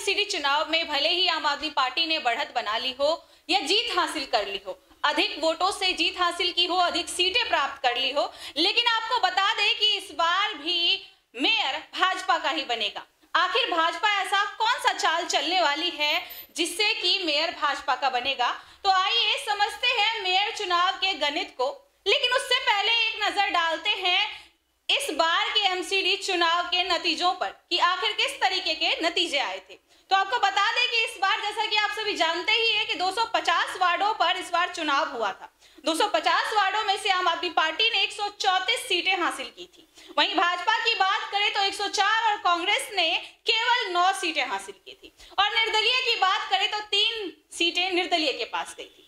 MCD चुनाव में भले ही आम आदमी पार्टी ने बढ़त बना ली हो या जीत हासिल कर ली हो, अधिक वोटों से जीत हासिल की हो, अधिक सीटें प्राप्त कर ली हो, लेकिन आपको बता दें कि इस बार भी मेयर भाजपा का ही बनेगा। आखिर भाजपा ऐसा कौन सा चाल चलने वाली है जिससे कि मेयर भाजपा का बनेगा? तो आइए समझते हैं मेयर चुनाव के गणित को, लेकिन उससे पहले एक नजर डालते हैं इस बार के एमसीडी चुनाव के नतीजों पर कि आखिर किस तरीके के नतीजे आए थे। तो आपको बता दें कि इस बार, जैसा कि आप सभी जानते ही हैं, कि 250 वार्डों पर इस बार चुनाव हुआ था। 250 वार्डों में से आम आदमी पार्टी ने 134 सीटें हासिल की थी। वहीं भाजपा की बात करें तो 104 और कांग्रेस ने केवल 9 सीटें हासिल की थी। और निर्दलीय की बात करें तो 3 सीटें निर्दलीय के पास गई थी।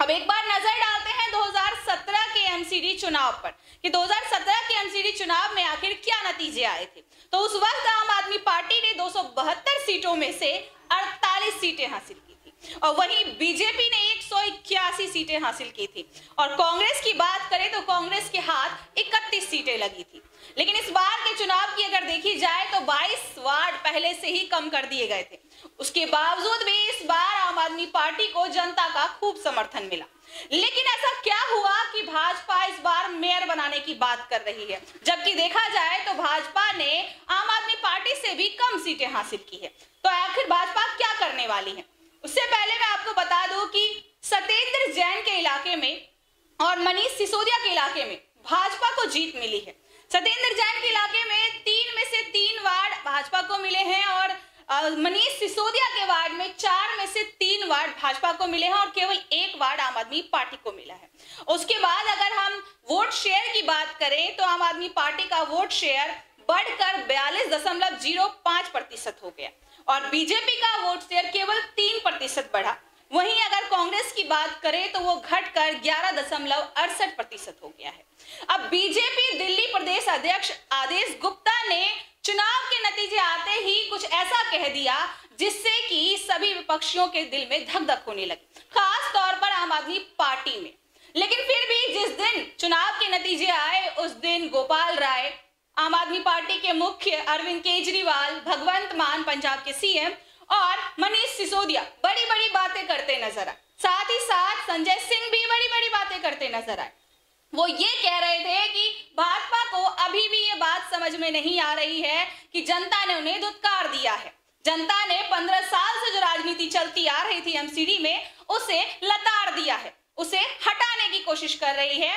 अब एक बार नजर डालते हैं 2017 के एमसीडी चुनाव पर कि 2017 के एमसीडी चुनाव में आखिर क्या नतीजे आए थे। तो उस वक्त आम आदमी पार्टी ने 272 सीटों में से 48 सीटें हासिल की थी और वहीं बीजेपी ने 181 सीटें हासिल की थी। और कांग्रेस की बात करें तो कांग्रेस के हाथ 31 सीटें लगी थी। लेकिन इस बार के चुनाव की अगर देखी जाए तो 22 वार्ड पहले से ही कम कर दिए गए थे। उसके बावजूद भी इस बार आम आदमी पार्टी को जनता का खूब समर्थन मिला। लेकिन ऐसा क्या हुआ कि भाजपा इस बार मेयर बनाने की बात कर रही है, जबकि देखा जाए तो भाजपा ने आम आदमी पार्टी से भी कम सीटें हासिल की है। तो आखिर भाजपा क्या करने वाली है? उससे पहले मैं आपको बता दूं कि सत्येंद्र जैन के इलाके में और मनीष सिसोदिया के इलाके में भाजपा को जीत मिली है। सत्येंद्र जैन के इलाके में 3 में से 3 वार्ड भाजपा को मिले हैं और मनीष सिसोदिया के वार्ड में 4 में से 3 वार्ड भाजपा को मिले हैं और केवल 1 वार्ड आम आदमी पार्टी को मिला है। उसके बाद अगर हम वोट शेयर की बात करें तो आम आदमी पार्टी का वोट शेयर बढ़कर 42.05% हो गया और बीजेपी का वोट शेयर केवल 3% बढ़ा। वहीं अगर कांग्रेस की बात करें तो वो घटकर 11.68% हो गया है। अब बीजेपी दिल्ली प्रदेश अध्यक्ष आदेश गुप्ता ने चुनाव के नतीजे आते ही कुछ ऐसा कह दिया जिससे कि सभी विपक्षियों के दिल में धक धक होने लगी, खास तौर पर आम आदमी पार्टी में। लेकिन फिर भी जिस दिन चुनाव के नतीजे आए उस दिन गोपाल राय, आम आदमी पार्टी के मुख्य अरविंद केजरीवाल, भगवंत मान पंजाब के सीएम और मनीष सिसोदिया बड़ी बड़ी बातें करते नजर आए। साथ ही साथ संजय सिंह भी बड़ी बड़ी बातें करते नजर आए। वो ये कह रहे थे कि भाजपा को अभी भी ये बात समझ में नहीं आ रही है कि जनता ने उन्हें धुतकार दिया है। जनता ने 15 साल से जो राजनीति चलती आ रही थी एमसीडी में उसे लताड़ दिया है, उसे हटाने की कोशिश कर रही है।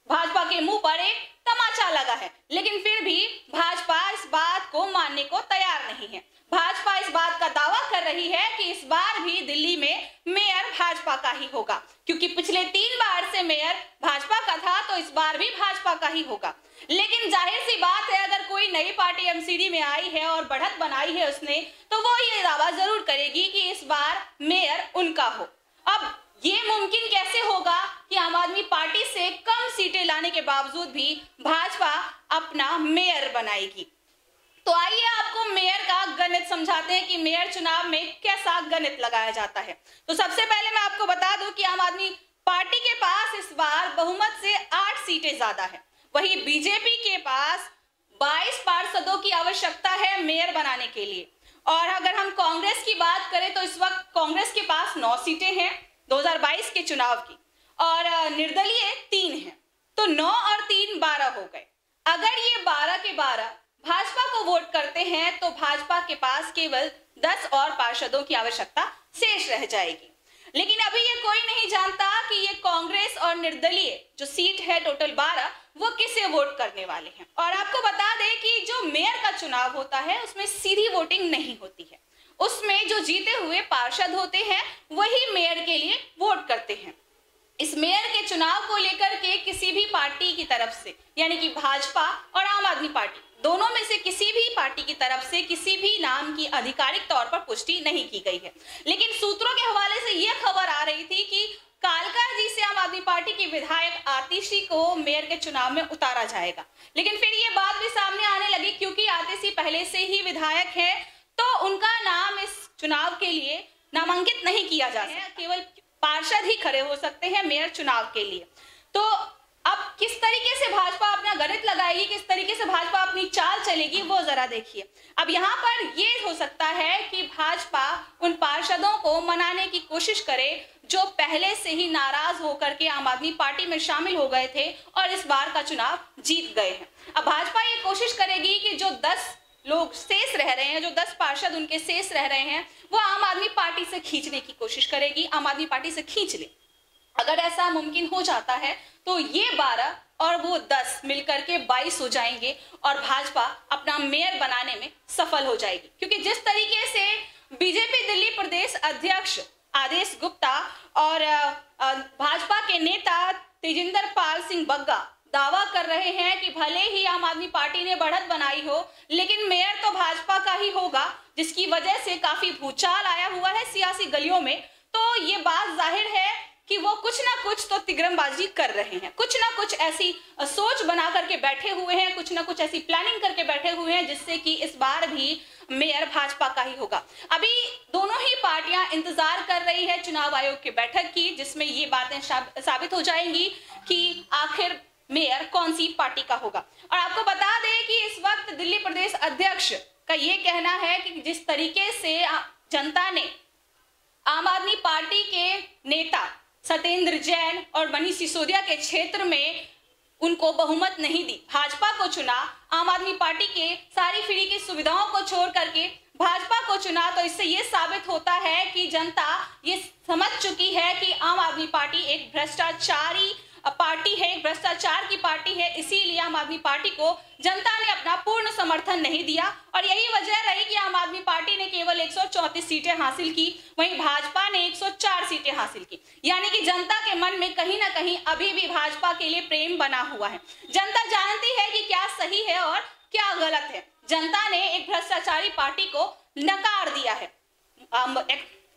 भाजपा के मुंह पर एक तमाचा लगा है, लेकिन फिर भी भाजपा इस बात को मानने को तैयार नहीं है। भाजपा इस बात का दावा कर रही है कि इस बार भी दिल्ली में मेयर भाजपा का ही होगा, क्योंकि पिछले 3 बार से मेयर भाजपा का था तो इस बार भी भाजपा का ही होगा। लेकिन जाहिर सी बात है, अगर कोई नई पार्टी एमसीडी में आई है और बढ़त बनाई है उसने, तो वो ये दावा जरूर करेगी कि इस बार मेयर उनका हो। अब ये मुमकिन कैसे होगा कि आम आदमी पार्टी से कम सीटें लाने के बावजूद भी भाजपा अपना मेयर बनाएगी? तो आइए आपको मेयर का गणित समझाते हैं कि मेयर चुनाव में कैसा गणित लगाया जाता है। तो सबसे पहले मैं आपको बता दूं कि आम आदमी पार्टी के पास इस बार बहुमत से 8 सीटें ज्यादा है। वहीं बीजेपी के पास 22 पार्षदों की आवश्यकता है मेयर बनाने के लिए। और अगर हम कांग्रेस की बात करें तो इस वक्त कांग्रेस के पास 9 सीटें हैं 2022 के चुनाव की और निर्दलीय 3 हैं। तो 9 और 3 12 हो गए। अगर ये 12 के 12 भाजपा को वोट करते हैं तो भाजपा के पास केवल 10 और पार्षदों की आवश्यकता शेष रह जाएगी। लेकिन अभी ये कोई नहीं जानता कि ये कांग्रेस और निर्दलीय जो सीट है टोटल 12 वो किसे वोट करने वाले हैं। और आपको बता दें कि जो मेयर का चुनाव होता है उसमें सीधी वोटिंग नहीं होती है, उसमें जो जीते हुए पार्षद होते हैं वही मेयर के लिए वोट करते हैं। इस मेयर के चुनाव को लेकर के किसी भी पार्टी की तरफ से, यानी कि भाजपा और आम आदमी पार्टी दोनों में से किसी भी पार्टी की तरफ से किसी भी नाम की आधिकारिक तौर पर पुष्टि नहीं की गई है। लेकिन सूत्रों के हवाले से यह खबर आ रही थी कि कालका जी से आम आदमी पार्टी की विधायक आतिशी को मेयर के चुनाव में उतारा जाएगा। लेकिन फिर ये बात भी सामने आने लगी क्योंकि आतिशी पहले से ही विधायक है तो उनका नाम इस चुनाव के लिए नामांकित नहीं किया जा सकता, केवल पार्षद ही खड़े हो सकते हैं मेयर चुनाव के लिए। तो अब किस तरीके से भाजपा अपना गणित लगाएगी, किस तरीके से भाजपा अपनी चाल चलेगी, वो जरा देखिए। अब यहाँ पर ये हो सकता है कि भाजपा भाजपा उन पार्षदों को मनाने की कोशिश करे जो पहले से ही नाराज होकर के आम आदमी पार्टी में शामिल हो गए थे और इस बार का चुनाव जीत गए हैं। अब भाजपा ये कोशिश करेगी कि जो 10 लोग शेष रह रहे हैं, जो 10 पार्षद उनके शेष रह रहे हैं, वो आम आदमी पार्टी से खींचने की कोशिश करेगी, आम आदमी पार्टी से खींच ले। अगर ऐसा मुमकिन हो जाता है तो ये 12 और वो 10 मिलकर के 22 हो जाएंगे और भाजपा अपना मेयर बनाने में सफल हो जाएगी। क्योंकि जिस तरीके से बीजेपी दिल्ली प्रदेश अध्यक्ष आदेश गुप्ता और भाजपा के नेता तेजिंदर पाल सिंह बग्गा दावा कर रहे हैं कि भले ही आम आदमी पार्टी ने बढ़त बनाई हो, लेकिन मेयर तो भाजपा का ही होगा, जिसकी वजह से काफी भूचाल आया हुआ है सियासी गलियों में। तो ये बात जाहिर है कि वो कुछ ना कुछ तो तिगरमबाजी कर रहे हैं, कुछ ना कुछ ऐसी सोच बना करके बैठे हुए हैं, कुछ ना कुछ ऐसी प्लानिंग करके बैठे हुए हैं जिससे कि इस बार भी मेयर भाजपा का ही होगा। अभी दोनों ही पार्टियां इंतजार कर रही है चुनाव आयोग की बैठक की, जिसमें ये बातें साबित हो जाएंगी कि आखिर मेयर कौन सी पार्टी का होगा। और आपको बता दें कि इस वक्त दिल्ली प्रदेश अध्यक्ष का ये कहना है कि जिस तरीके से जनता ने आम आदमी पार्टी के नेता सत्येंद्र जैन और मनीष सिसोदिया के क्षेत्र में उनको बहुमत नहीं दी, भाजपा को चुना, आम आदमी पार्टी के सारी फ्री की सुविधाओं को छोड़ करके भाजपा को चुना, तो इससे ये साबित होता है कि जनता ये समझ चुकी है कि आम आदमी पार्टी एक भ्रष्टाचारी पार्टी है, एक भ्रष्टाचार की पार्टी है। इसीलिए आम आदमी पार्टी को जनता ने अपना पूर्ण समर्थन नहीं दिया और यही वजह रही कि आम आदमी पार्टी ने केवल 134 सीटें हासिल की, वहीं भाजपा ने 104 सीटें हासिल की। यानी कि जनता के मन में कहीं ना कहीं अभी भी भाजपा के लिए प्रेम बना हुआ है। जनता जानती है कि क्या सही है और क्या गलत है। जनता ने एक भ्रष्टाचारी पार्टी को नकार दिया है,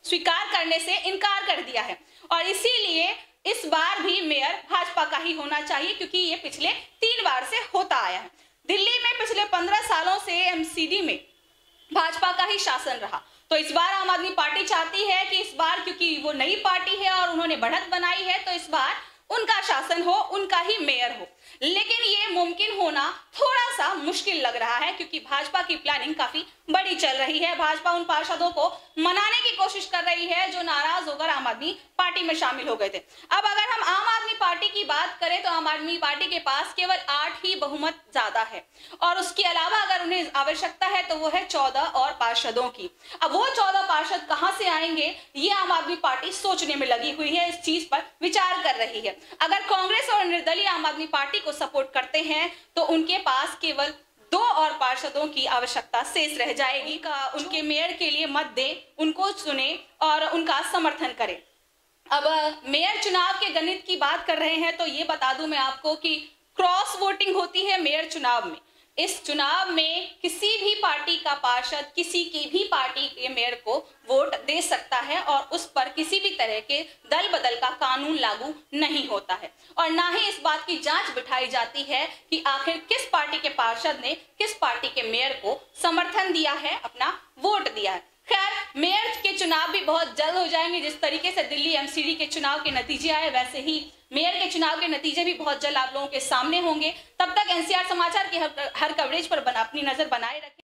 स्वीकार करने से इनकार कर दिया है और इसीलिए इस बार भी मेयर भाजपा का ही होना चाहिए, क्योंकि ये पिछले 3 बार से होता आया है। दिल्ली में पिछले 15 सालों से एमसीडी में भाजपा का ही शासन रहा, तो इस बार आम आदमी पार्टी चाहती है कि इस बार, क्योंकि वो नई पार्टी है और उन्होंने बढ़त बनाई है, तो इस बार उनका शासन हो, उनका ही मेयर हो। लेकिन ये मुमकिन होना थोड़ा सा मुश्किल लग रहा है, क्योंकि भाजपा की प्लानिंग काफी बड़ी चल रही है। भाजपा उन पार्षदों को मनाने की कोशिश कर रही है जो नाराज होकर आम आदमी पार्टी में शामिल हो गए थे। अब अगर हम आम आदमी पार्टी की बात करें तो आम आदमी पार्टी के पास केवल 8 ही बहुमत ज्यादा है और उसके अलावा अगर उन्हें आवश्यकता है तो वो है 14 और पार्षदों की। अब वो 14 पार्षद कहां से आएंगे, ये आम आदमी पार्टी सोचने में लगी हुई है, इस चीज पर विचार कर रही है। अगर कांग्रेस और निर्दलीय आम आदमी पार्टी को सपोर्ट करते हैं तो उनके पास केवल 2 और पार्षदों की आवश्यकता शेष रह जाएगी। उनके मेयर के लिए मत दें, उनको चुने और उनका समर्थन करें। अब मेयर चुनाव के गणित की बात कर रहे हैं तो ये बता दूं मैं आपको कि क्रॉस वोटिंग होती है मेयर चुनाव में। इस चुनाव में किसी भी पार्टी का पार्षद किसी की भी पार्टी के मेयर को वोट दे सकता है और उस पर किसी भी तरह के दल बदल का कानून लागू नहीं होता है और ना ही इस बात की जांच बिठाई जाती है कि आखिर किस पार्टी के पार्षद ने किस पार्टी के मेयर को समर्थन दिया है, अपना वोट दिया है। खैर, मेयर के चुनाव भी बहुत जल्द हो जाएंगे। जिस तरीके से दिल्ली एमसीडी के चुनाव के नतीजे आए, वैसे ही मेयर के चुनाव के नतीजे भी बहुत जल्द आप लोगों के सामने होंगे। तब तक एनसीआर समाचार की हर कवरेज पर अपनी नजर बनाए रखें।